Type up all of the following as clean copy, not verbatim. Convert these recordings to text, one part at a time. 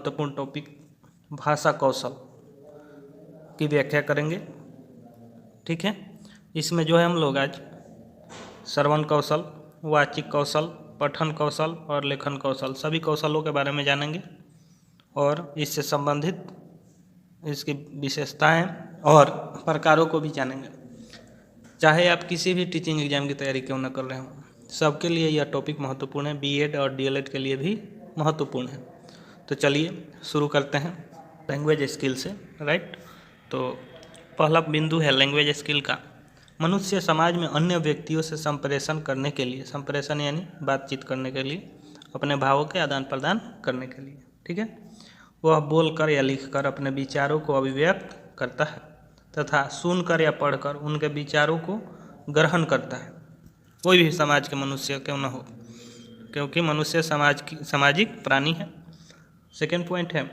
महत्वपूर्ण टॉपिक भाषा कौशल की व्याख्या करेंगे। ठीक है, इसमें जो है हम लोग आज श्रवण कौशल, वाचिक कौशल, पठन कौशल और लेखन कौशल सभी कौशलों के बारे में जानेंगे और इससे संबंधित इसकी विशेषताएं और प्रकारों को भी जानेंगे। चाहे आप किसी भी टीचिंग एग्जाम की तैयारी क्यों न कर रहे हों, सबके लिए यह टॉपिक महत्वपूर्ण है। बीएड और डीएलएड के लिए भी महत्वपूर्ण है। तो चलिए शुरू करते हैं लैंग्वेज स्किल से। राइट, तो पहला बिंदु है लैंग्वेज स्किल का। मनुष्य समाज में अन्य व्यक्तियों से संप्रेषण करने के लिए, संप्रेषण यानी बातचीत करने के लिए, अपने भावों के आदान प्रदान करने के लिए, ठीक है, वह बोलकर या लिखकर अपने विचारों को अभिव्यक्त करता है तथा सुनकर या पढ़कर उनके विचारों को ग्रहण करता है। कोई भी समाज के मनुष्य क्यों न हो, क्योंकि मनुष्य सामाजिक प्राणी है। सेकेंड पॉइंट है,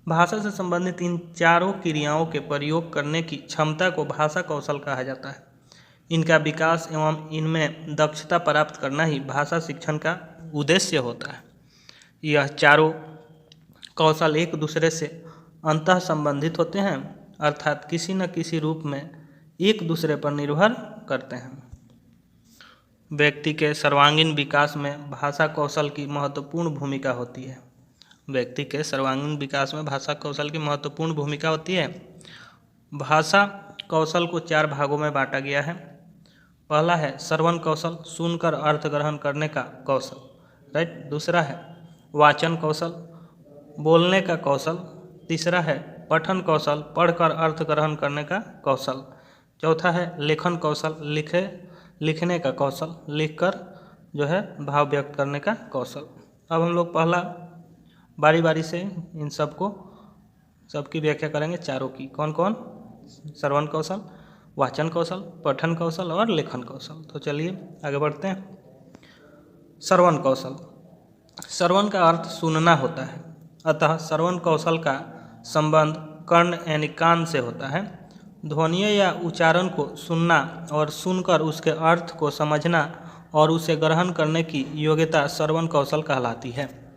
भाषा से संबंधित इन चारों क्रियाओं के प्रयोग करने की क्षमता को भाषा कौशल कहा जाता है। इनका विकास एवं इनमें दक्षता प्राप्त करना ही भाषा शिक्षण का उद्देश्य होता है। यह चारों कौशल एक दूसरे से अंतः संबंधित होते हैं, अर्थात किसी न किसी रूप में एक दूसरे पर निर्भर करते हैं। व्यक्ति के सर्वांगीण विकास में भाषा कौशल की महत्वपूर्ण भूमिका होती है। व्यक्ति के सर्वांगीण विकास में भाषा कौशल की महत्वपूर्ण भूमिका होती है। भाषा कौशल को 4 भागों में बांटा गया है। पहला है श्रवण कौशल, सुनकर अर्थ ग्रहण करने का कौशल। राइट, दूसरा है वाचन कौशल, बोलने का कौशल। तीसरा है पठन कौशल, पढ़कर अर्थ ग्रहण करने का कौशल। चौथा है लेखन कौशल, लिखने का कौशल, लिखकर जो है भाव व्यक्त करने का कौशल। अब हम लोग पहला बारी बारी से इन सबकी व्याख्या करेंगे, चारों की। कौन कौन? श्रवण कौशल, वाचन कौशल, पठन कौशल और लेखन कौशल। तो चलिए आगे बढ़ते हैं। श्रवण कौशल। श्रवण का अर्थ सुनना होता है, अतः श्रवण कौशल का संबंध कर्ण यानी कान से होता है। ध्वनियों या उच्चारण को सुनना और सुनकर उसके अर्थ को समझना और उसे ग्रहण करने की योग्यता श्रवण कौशल कहलाती है।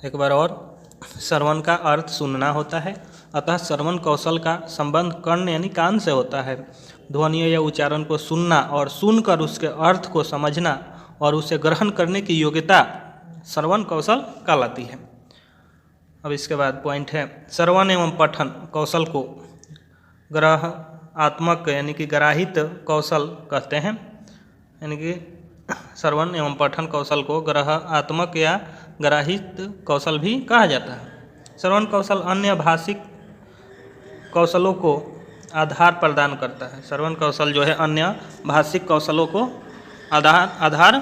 एक बार और, श्रवण का अर्थ सुनना होता है, अतः श्रवण कौशल का संबंध कर्ण यानी कान से होता है। ध्वनियों या उच्चारण को सुनना और सुनकर उसके अर्थ को समझना और उसे ग्रहण करने की योग्यता श्रवण कौशल कहलाती है। अब इसके बाद पॉइंट है श्रवण एवं पठन कौशल को ग्रहात्मक यानी कि ग्राहित कौशल कहते हैं। यानी कि श्रवण एवं पठन कौशल को ग्रहात्मक या ग्राहित कौशल भी कहा जाता है। श्रवण कौशल अन्य भाषिक कौशलों को आधार प्रदान करता है। श्रवण कौशल जो है अन्य भाषिक कौशलों को आधार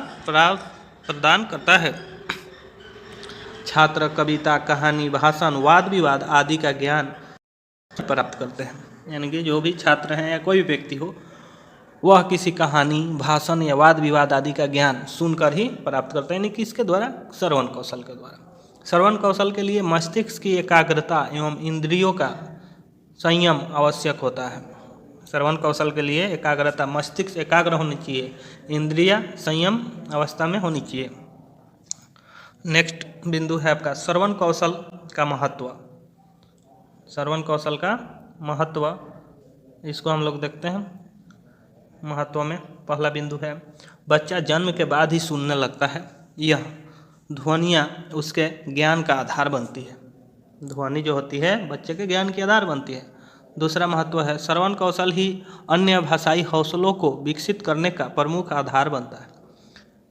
प्रदान करता है। छात्र कविता, कहानी, भाषण, वाद विवाद आदि का ज्ञान प्राप्त करते हैं। यानी कि जो भी छात्र हैं या कोई भी व्यक्ति हो, वह किसी कहानी, भाषण या वाद विवाद आदि का ज्ञान सुनकर ही प्राप्त करते हैं। यानी कि इसके द्वारा श्रवण कौशल के द्वारा। श्रवण कौशल के लिए मस्तिष्क की एकाग्रता एवं इंद्रियों का संयम आवश्यक होता है। श्रवण कौशल के लिए एकाग्रता, मस्तिष्क एकाग्र होनी चाहिए, इंद्रियां संयम अवस्था में होनी चाहिए। नेक्स्ट बिंदु है आपका श्रवण कौशल का महत्व। श्रवण कौशल का महत्व, इसको हम लोग देखते हैं। महत्व में पहला बिंदु है बच्चा जन्म के बाद ही सुनने लगता है। यह ध्वनियाँ उसके ज्ञान का आधार बनती है। ध्वनि जो होती है बच्चे के ज्ञान की आधार बनती है। दूसरा महत्व है श्रवण कौशल ही अन्य भाषाई हौसलों को विकसित करने का प्रमुख आधार बनता है।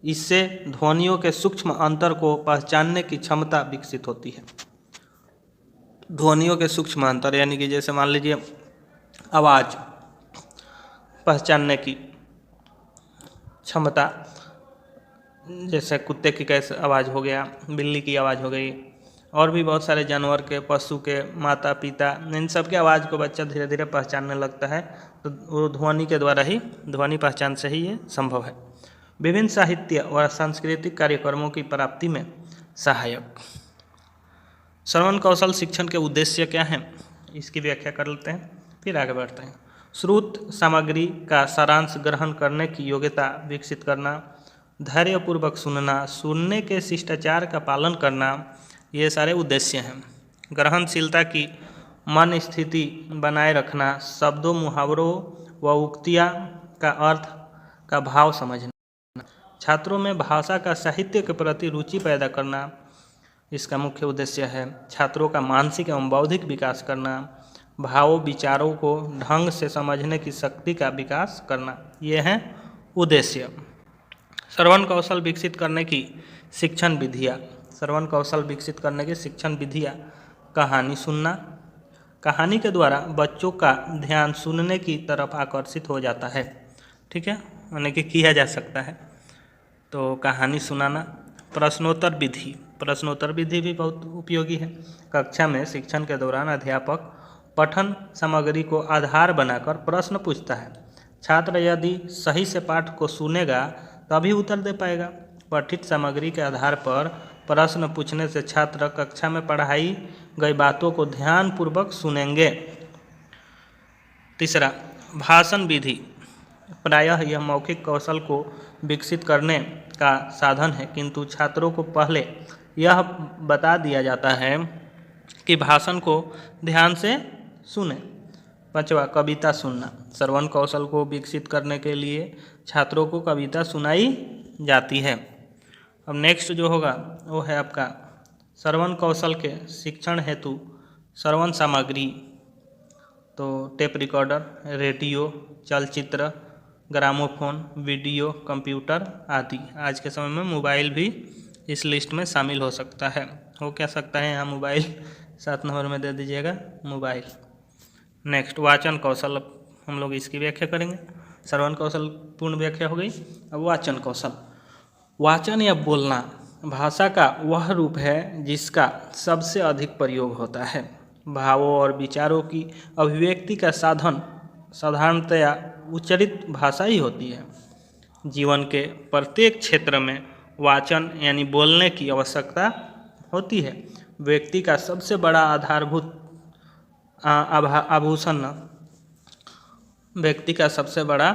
इससे ध्वनियों के सूक्ष्म अंतर को पहचानने की क्षमता विकसित होती है। ध्वनियों के सूक्ष्म अंतर यानी कि जैसे मान लीजिए आवाज़ पहचानने की क्षमता, जैसे कुत्ते की कैसे आवाज़ हो गया, बिल्ली की आवाज़ हो गई, और भी बहुत सारे जानवर के, पशु के, माता पिता, इन सब के आवाज़ को बच्चा धीरे धीरे पहचानने लगता है। तो वो ध्वनि के द्वारा ही, ध्वनि पहचान से ही ये संभव है। विभिन्न साहित्य और सांस्कृतिक कार्यक्रमों की प्राप्ति में सहायक। श्रवण कौशल शिक्षण के उद्देश्य क्या हैं, इसकी व्याख्या कर लेते हैं, फिर आगे बढ़ते हैं। श्रुत सामग्री का सारांश ग्रहण करने की योग्यता विकसित करना, धैर्यपूर्वक सुनना, सुनने के शिष्टाचार का पालन करना, ये सारे उद्देश्य हैं। ग्रहणशीलता की मन स्थिति बनाए रखना, शब्दों, मुहावरों व उक्तियाँ का अर्थ का भाव समझना, छात्रों में भाषा का साहित्य के प्रति रुचि पैदा करना इसका मुख्य उद्देश्य है। छात्रों का मानसिक एवं बौद्धिक विकास करना, भावों विचारों को ढंग से समझने की शक्ति का विकास करना, ये हैं उद्देश्य। श्रवण कौशल विकसित करने की शिक्षण विधियाँ। श्रवण कौशल विकसित करने की शिक्षण विधियाँ: कहानी सुनना। कहानी के द्वारा बच्चों का ध्यान सुनने की तरफ आकर्षित हो जाता है, ठीक है, यानी कि किया जा सकता है। तो कहानी सुनाना। प्रश्नोत्तर विधि। प्रश्नोत्तर विधि भी बहुत उपयोगी है। कक्षा में शिक्षण के दौरान अध्यापक पठन सामग्री को आधार बनाकर प्रश्न पूछता है। छात्र यदि सही से पाठ को सुनेगा तभी उत्तर दे पाएगा। पठित सामग्री के आधार पर प्रश्न पूछने से छात्र कक्षा में पढ़ाई गई बातों को ध्यानपूर्वक सुनेंगे। तीसरा, भाषण विधि। प्रायः यह मौखिक कौशल को विकसित करने का साधन है, किंतु छात्रों को पहले यह बता दिया जाता है कि भाषण को ध्यान से सुने। पांचवा, कविता सुनना। श्रवण कौशल को विकसित करने के लिए छात्रों को कविता सुनाई जाती है। अब नेक्स्ट जो होगा वो है आपका श्रवण कौशल के शिक्षण हेतु श्रवण सामग्री। तो टेप रिकॉर्डर, रेडियो, चलचित्र, ग्रामोफोन, वीडियो, कंप्यूटर आदि। आज के समय में मोबाइल भी इस लिस्ट में शामिल हो सकता है। हो क्या सकता है यहाँ मोबाइल, 7 नंबर में दे दीजिएगा मोबाइल। नेक्स्ट, वाचन कौशल। हम लोग इसकी व्याख्या करेंगे। श्रवण कौशल पूर्ण व्याख्या हो गई। अब वाचन कौशल। वाचन या बोलना भाषा का वह रूप है जिसका सबसे अधिक प्रयोग होता है। भावों और विचारों की अभिव्यक्ति का साधन साधारणतया उच्चरित भाषा ही होती है। जीवन के प्रत्येक क्षेत्र में वाचन यानी बोलने की आवश्यकता होती है। व्यक्ति का सबसे बड़ा आधारभूत आभूषण व्यक्ति का सबसे बड़ा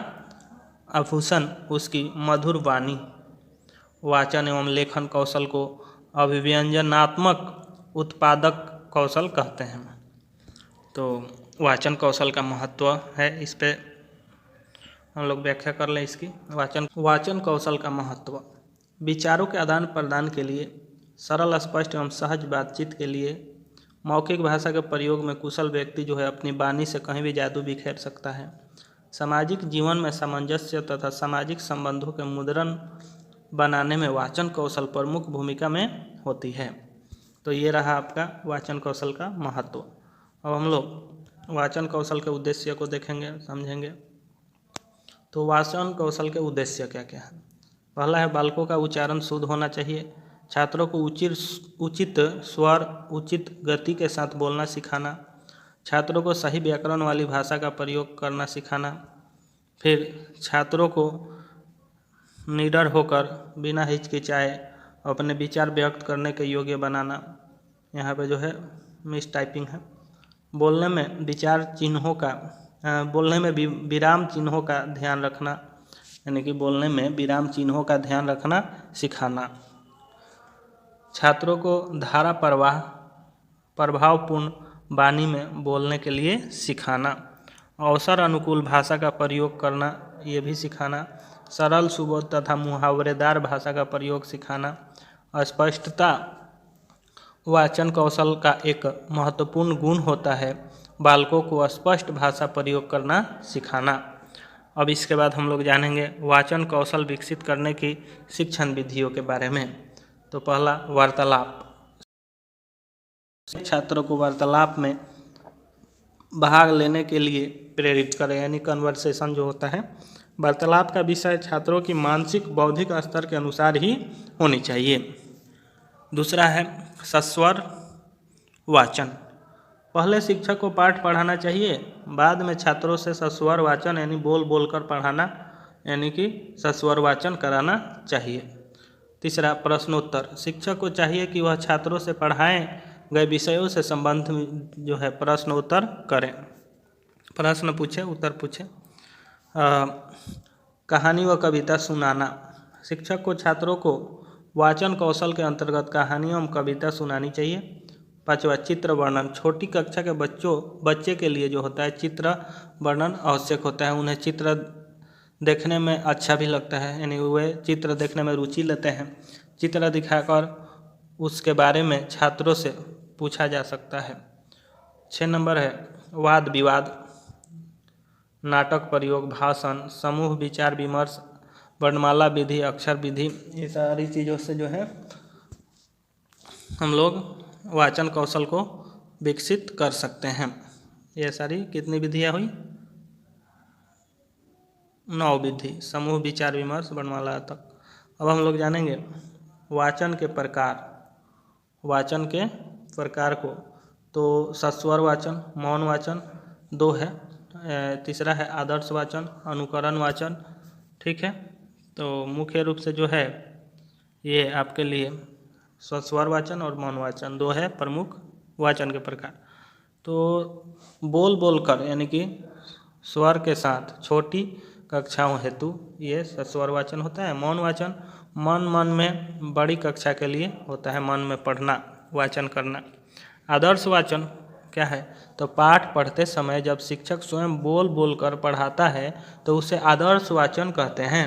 आभूषण उसकी मधुर वाणी। वाचन एवं लेखन कौशल को अभिव्यंजनात्मक उत्पादक कौशल कहते हैं। तो वाचन कौशल का महत्व है, इस पे हम लोग व्याख्या कर लें इसकी। वाचन कौशल का महत्व विचारों के आदान प्रदान के लिए, सरल, स्पष्ट एवं सहज बातचीत के लिए मौखिक भाषा के प्रयोग में कुशल व्यक्ति जो है अपनी वाणी से कहीं भी जादू बिखेर सकता है। सामाजिक जीवन में सामंजस्य तथा सामाजिक संबंधों के मुद्रण बनाने में वाचन कौशल प्रमुख भूमिका में होती है। तो ये रहा आपका वाचन कौशल का महत्व। अब हम लोग वाचन कौशल के उद्देश्य को देखेंगे, समझेंगे। तो वाचन कौशल के उद्देश्य क्या क्या है। पहला है बालकों का उच्चारण शुद्ध होना चाहिए। छात्रों को उचित स्वर, उचित गति के साथ बोलना सिखाना। छात्रों को सही व्याकरण वाली भाषा का प्रयोग करना सिखाना। फिर छात्रों को निडर होकर बिना हिचकिचाए अपने विचार व्यक्त करने के योग्य बनाना। यहाँ पे जो है मिस टाइपिंग है। बोलने में विराम चिन्हों का ध्यान रखना, यानी कि बोलने में विराम चिन्हों का ध्यान रखना सिखाना। छात्रों को धारा प्रभावपूर्ण वाणी में बोलने के लिए सिखाना। अवसर अनुकूल भाषा का प्रयोग करना, ये भी सिखाना। सरल, सुबोध तथा मुहावरेदार भाषा का प्रयोग सिखाना। स्पष्टता वाचन कौशल का एक महत्वपूर्ण गुण होता है। बालकों को स्पष्ट भाषा प्रयोग करना सिखाना। अब इसके बाद हम लोग जानेंगे वाचन कौशल विकसित करने की शिक्षण विधियों के बारे में। तो पहला, वार्तालाप। छात्रों को वार्तालाप में भाग लेने के लिए प्रेरित करें, यानी कन्वर्सेशन जो होता है। वार्तालाप का विषय छात्रों की मानसिक बौद्धिक स्तर के अनुसार ही होनी चाहिए। दूसरा है सस्वर वाचन। पहले शिक्षक को पाठ पढ़ाना चाहिए, बाद में छात्रों से सस्वर वाचन यानी बोल बोल कर पढ़ाना, यानी कि सस्वर वाचन कराना चाहिए। तीसरा, प्रश्नोत्तर। शिक्षक को चाहिए कि वह छात्रों से पढ़ाए गए विषयों से संबंध में जो है प्रश्न उत्तर करें। प्रश्न पूछे, उत्तर पूछे। कहानी व कविता सुनाना। शिक्षक को छात्रों को वाचन कौशल के अंतर्गत कहानी एवं कविता सुनानी चाहिए। 5वां चित्र वर्णन, छोटी कक्षा के बच्चे के लिए जो होता है चित्र वर्णन आवश्यक होता है। उन्हें चित्र देखने में अच्छा भी लगता है, यानी वे चित्र देखने में रुचि लेते हैं। चित्र दिखाकर उसके बारे में छात्रों से पूछा जा सकता है। 6 नंबर है वाद विवाद, नाटक प्रयोग, भाषण, समूह विचार विमर्श, वर्णमाला विधि, अक्षर विधि, ये सारी चीज़ों से जो है हम लोग वाचन कौशल को विकसित कर सकते हैं। ये सारी कितनी विधियाँ हुई? 9 विधि, समूह विचार विमर्श वर्णमाला तक। अब हम लोग जानेंगे वाचन के प्रकार। वाचन के प्रकार को तो सस्वर वाचन, मौन वाचन 2 है, तीसरा है आदर्श वाचन, अनुकरण वाचन। ठीक है, तो मुख्य रूप से जो है ये आपके लिए सस्वर वाचन और मौन वाचन 2 है प्रमुख वाचन के प्रकार। तो बोल बोलकर यानी कि स्वर के साथ छोटी कक्षाओं हेतु ये सस्वर वाचन होता है। मौन वाचन मन में बड़ी कक्षा के लिए होता है, मन में पढ़ना वाचन करना। आदर्श वाचन क्या है? तो पाठ पढ़ते समय जब शिक्षक स्वयं बोल बोलकर पढ़ाता है तो उसे आदर्श वाचन कहते हैं।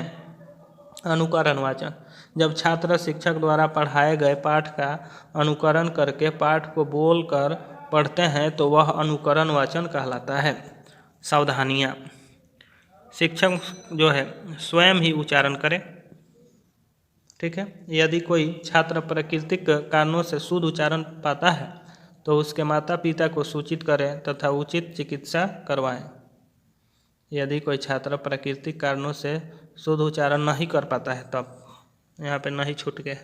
अनुकरण वाचन, जब छात्र शिक्षक द्वारा पढ़ाए गए पाठ का अनुकरण करके पाठ को बोलकर पढ़ते हैं तो वह अनुकरण वाचन कहलाता है। सावधानियाँ, शिक्षक जो है स्वयं ही उच्चारण करे। ठीक है, यदि कोई छात्र प्राकृतिक कारणों से शुद्ध उच्चारण पाता है तो उसके माता पिता को सूचित करें तथा उचित चिकित्सा करवाएं। यदि कोई छात्र प्राकृतिक कारणों से शुद्ध उच्चारण नहीं कर पाता है तब यहाँ पे नहीं छूट गए।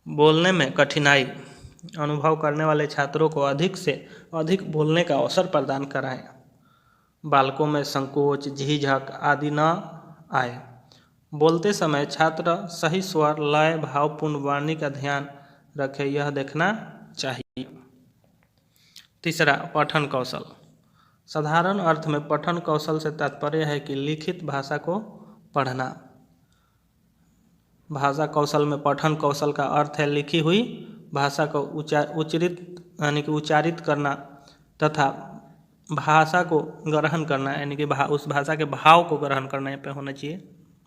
बोलने में कठिनाई, अनुभव करने वाले छात्रों को अधिक से अधिक बोलने का अवसर प्रदान कराएं। बालकों में संकोच, झिझक आदि न आए। बोलते समय छात्र सही स्वर, लय, भावपूर्ण वाणी का ध्यान रखे, यह देखना चाहिए। तीसरा पठन कौशल। साधारण अर्थ में पठन कौशल से तात्पर्य है कि लिखित भाषा को पढ़ना। भाषा कौशल में पठन कौशल का अर्थ है लिखी हुई भाषा को उच्चारित करना तथा भाषा को ग्रहण करना, यानी कि उस भाषा के भाव को ग्रहण करना यहाँ पे होना चाहिए,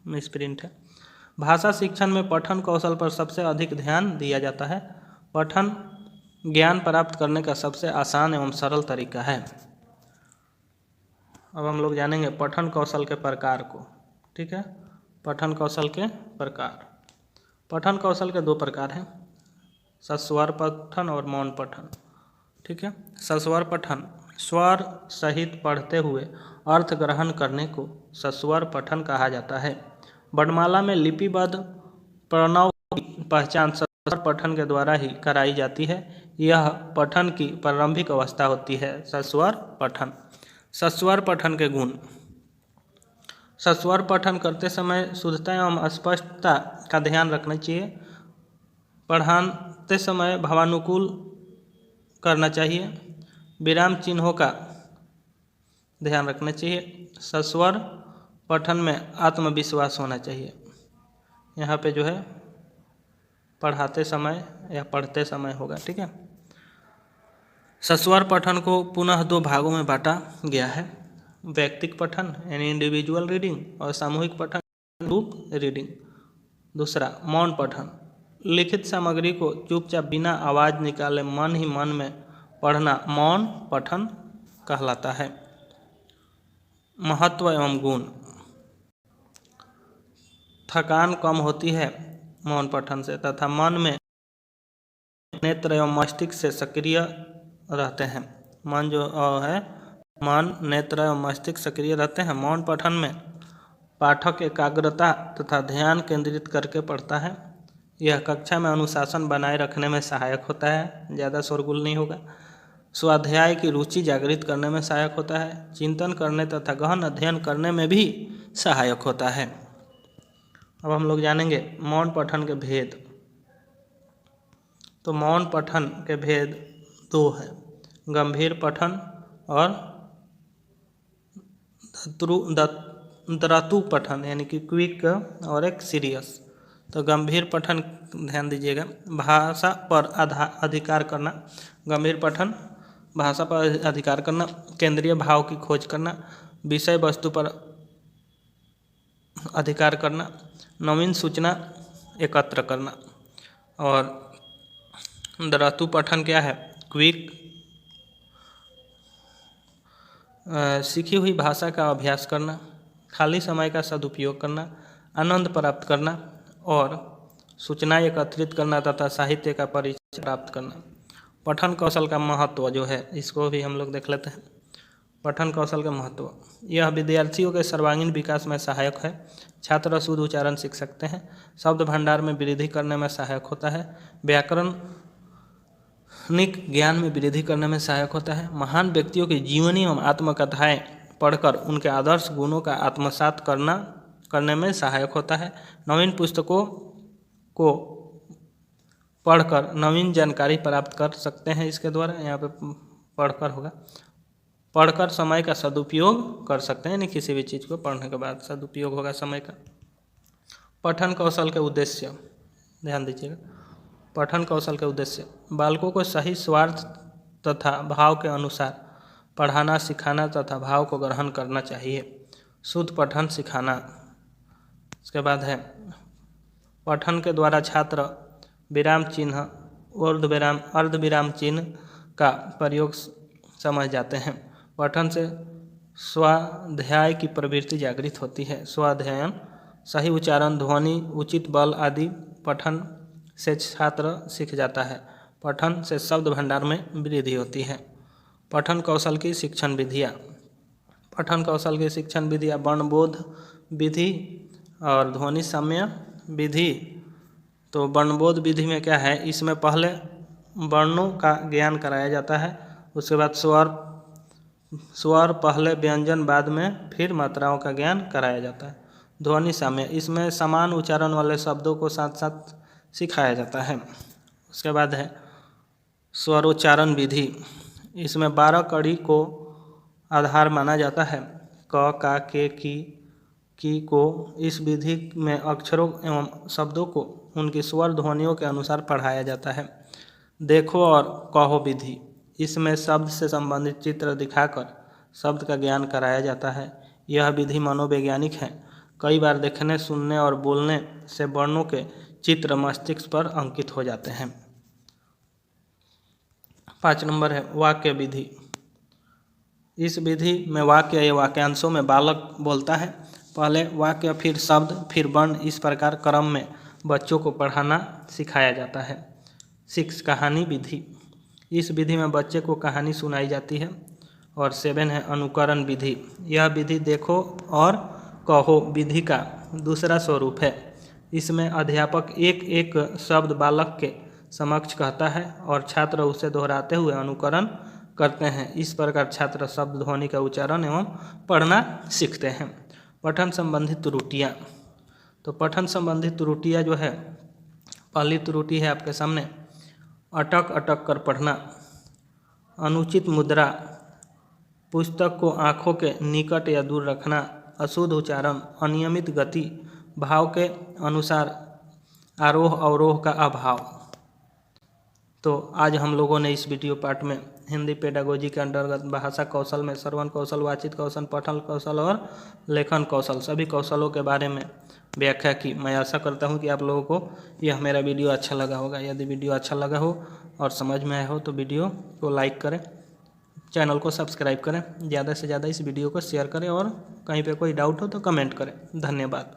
मिसप्रिंट है। भाषा शिक्षण में पठन कौशल पर सबसे अधिक ध्यान दिया जाता है। पठन ज्ञान प्राप्त करने का सबसे आसान एवं सरल तरीका है। अब हम लोग जानेंगे पठन कौशल के प्रकार को। ठीक है, पठन कौशल के प्रकार। पठन कौशल के 2 प्रकार हैं, सस्वर पठन और मौन पठन। ठीक है, सस्वर पठन स्वर सहित पढ़ते हुए अर्थ ग्रहण करने को सस्वर पठन कहा जाता है। वर्णमाला में लिपिबद्ध प्रणव की पहचान सस्वर पठन के द्वारा ही कराई जाती है। यह पठन की प्रारंभिक अवस्था होती है। सस्वर पठन। सस्वर पठन के गुण। सस्वर पठन करते समय शुद्धता एवं स्पष्टता का ध्यान रखना चाहिए। पढ़ाते समय भावानुकूल करना चाहिए। विराम चिन्हों का ध्यान रखना चाहिए। सस्वर पठन में आत्मविश्वास होना चाहिए। यहाँ पे जो है पढ़ाते समय या पढ़ते समय होगा। ठीक है, सस्वर पठन को पुनः 2 भागों में बांटा गया है, व्यक्तिक पठन यानी इंडिविजुअल रीडिंग और सामूहिक पठन ग्रुप रीडिंग। दूसरा मौन पठन, लिखित सामग्री को चुपचाप बिना आवाज़ निकाले मन ही मन में पढ़ना मौन पठन कहलाता है। महत्व एवं गुण। थकान कम होती है मौन पठन से तथा मन में नेत्र एवं मस्तिष्क से सक्रिय रहते हैं। मन जो है मन, नेत्र एवं मस्तिष्क सक्रिय रहते हैं। मौन पठन में पाठक एकाग्रता तथा ध्यान केंद्रित करके पढ़ता है। यह कक्षा में अनुशासन बनाए रखने में सहायक होता है, ज़्यादा शोरगुल नहीं होगा। स्वाध्याय की रुचि जागृत करने में सहायक होता है। चिंतन करने तथा गहन अध्ययन करने में भी सहायक होता है। अब हम लोग जानेंगे मौन पठन के भेद। तो मौन पठन के भेद 2 हैं, गंभीर पठन और द्रुतु पठन यानी कि क्विक और एक सीरियस। तो गंभीर पठन, ध्यान दीजिएगा, भाषा पर अधिकार करना, गंभीर पठन भाषा पर अधिकार करना, केंद्रीय भाव की खोज करना, विषय वस्तु पर अधिकार करना, नवीन सूचना एकत्र करना। और द्रतु पठन क्या है? क्विक, सीखी हुई भाषा का अभ्यास करना, खाली समय का सदुपयोग करना, आनंद प्राप्त करना और सूचना एकत्रित करना तथा साहित्य का परिचय प्राप्त करना। पठन कौशल का महत्व जो है, इसको भी हम लोग देख लेते हैं। पठन कौशल का महत्व, यह विद्यार्थियों के सर्वांगीण विकास में सहायक है। छात्र शुद्ध उच्चारण सीख सकते हैं, शब्द भंडार में वृद्धि करने में सहायक होता है, व्याकरणिक ज्ञान में वृद्धि करने में सहायक होता है, महान व्यक्तियों की जीवनी एवं आत्मकथाएं पढ़कर उनके आदर्श गुणों का आत्मसात करने में सहायक होता है, नवीन पुस्तकों को पढ़कर नवीन जानकारी प्राप्त कर सकते हैं इसके द्वारा, यहाँ पे पढ़कर होगा, पढ़कर समय का सदुपयोग कर सकते हैं, यानी किसी भी चीज़ को पढ़ने के बाद सदुपयोग होगा समय का। पठन कौशल के उद्देश्य, ध्यान दीजिएगा, पठन कौशल के उद्देश्य, बालकों को सही स्वार्थ तथा भाव के अनुसार पढ़ाना, सिखाना तथा भाव को ग्रहण करना चाहिए। शुद्ध पठन सिखाना। इसके बाद है पठन के द्वारा छात्र विराम चिन्ह, अर्ध विराम चिन्ह का प्रयोग समझ जाते हैं। पठन से स्वाध्याय की प्रवृत्ति जागृत होती है। स्वाध्यायन, सही उच्चारण, ध्वनि, उचित बल आदि पठन से छात्र सीख जाता है। पठन से शब्द भंडार में वृद्धि होती है। पठन कौशल की शिक्षण विधियाँ, पठन कौशल की शिक्षण विधियाँ वर्णबोध विधि और ध्वनि साम्य विधि। तो वर्णबोध विधि में क्या है, इसमें पहले वर्णों का ज्ञान कराया जाता है, उसके बाद स्वर पहले, व्यंजन बाद में, फिर मात्राओं का ज्ञान कराया जाता है। ध्वनि साम्य, इसमें समान उच्चारण वाले शब्दों को साथ साथ सिखाया जाता है। उसके बाद है स्वरोच्चारण विधि, इसमें 12 कड़ी को आधार माना जाता है। क, का, के, की को। इस विधि में अक्षरों एवं शब्दों को उनकी स्वर ध्वनियों के अनुसार पढ़ाया जाता है। देखो और कहो विधि, इसमें शब्द से संबंधित चित्र दिखाकर शब्द का ज्ञान कराया जाता है। यह विधि मनोवैज्ञानिक है। कई बार देखने, सुनने और बोलने से वर्णों के चित्र मस्तिष्क पर अंकित हो जाते हैं। 5 नंबर है वाक्य विधि। इस विधि में वाक्य या वाक्यांशों में बालक बोलता है, पहले वाक्य, फिर शब्द, फिर वर्ण, इस प्रकार क्रम में बच्चों को पढ़ाना सिखाया जाता है। 6 कहानी विधि, इस विधि में बच्चे को कहानी सुनाई जाती है। और 7 है अनुकरण विधि। यह विधि देखो और कहो विधि का दूसरा स्वरूप है। इसमें अध्यापक एक एक शब्द बालक के समक्ष कहता है और छात्र उसे दोहराते हुए अनुकरण करते हैं। इस प्रकार छात्र शब्द ध्वनि का उच्चारण एवं पढ़ना सीखते हैं। पठन संबंधी त्रुटियाँ, तो पठन संबंधी त्रुटियाँ जो है, पहली त्रुटि है आपके सामने, अटक अटक कर पढ़ना, अनुचित मुद्रा, पुस्तक को आँखों के निकट या दूर रखना, अशुद्ध उच्चारण, अनियमित गति, भाव के अनुसार आरोह अवरोह का अभाव। तो आज हम लोगों ने इस वीडियो पार्ट में हिंदी पेडागोजी के अंतर्गत भाषा कौशल में श्रवण कौशल, वाचित कौशल, पठन कौशल और लेखन कौशल, सभी कौशलों के बारे में व्याख्या की। मैं आशा करता हूं कि आप लोगों को यह मेरा वीडियो अच्छा लगा होगा। यदि वीडियो अच्छा लगा हो और समझ में आया हो तो वीडियो को लाइक करें, चैनल को सब्सक्राइब करें, ज़्यादा से ज़्यादा इस वीडियो को शेयर करें और कहीं पे कोई डाउट हो तो कमेंट करें। धन्यवाद।